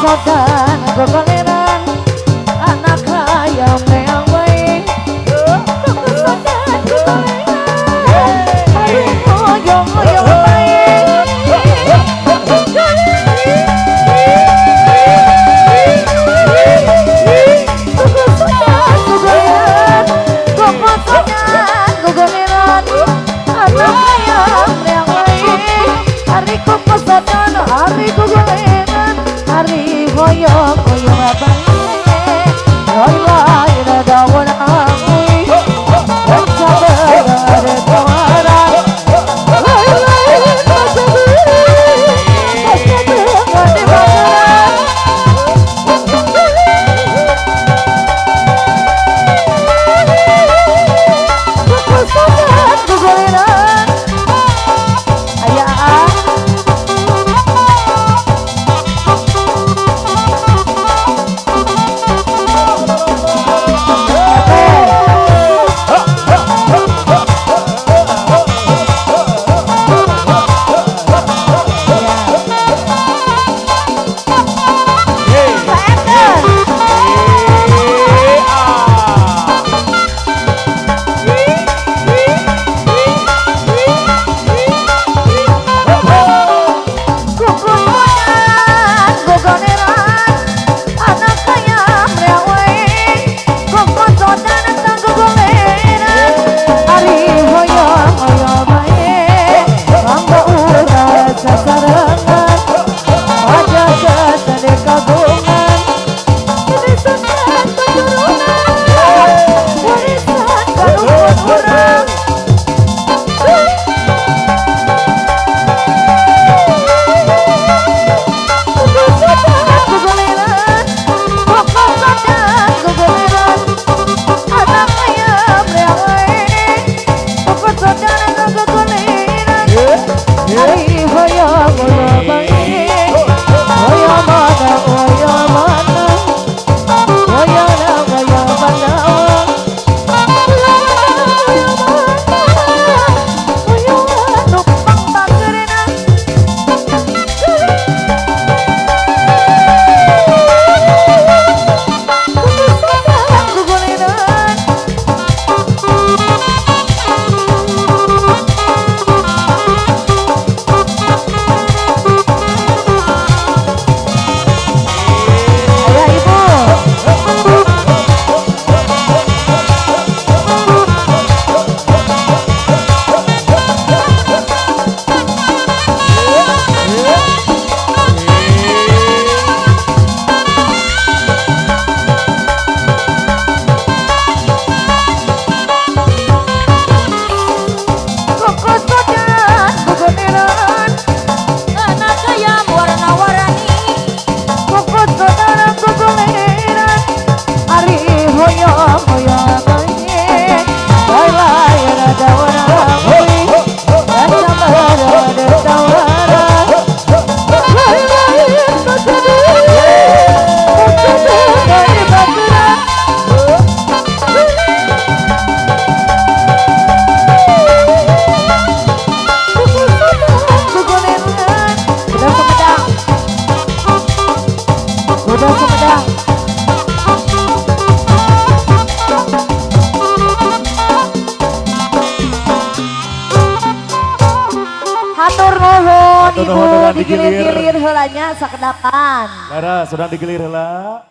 sodan gogoleran anak hayam yang baik koko sodan gogoleran oyong oyong baik koko sodan gogoleran koko sodan gogoleran anak hayam yang baik hari koko sodan hari gogoleran hari hoyong hoyong abang roy lai ra dawan angui sabar ada tawaran roy lai ra sabar ada bakaran koko sodan gogoleran ayah Ibu digilir-gilir helanya sakedapan. Lara sudah digilir heula.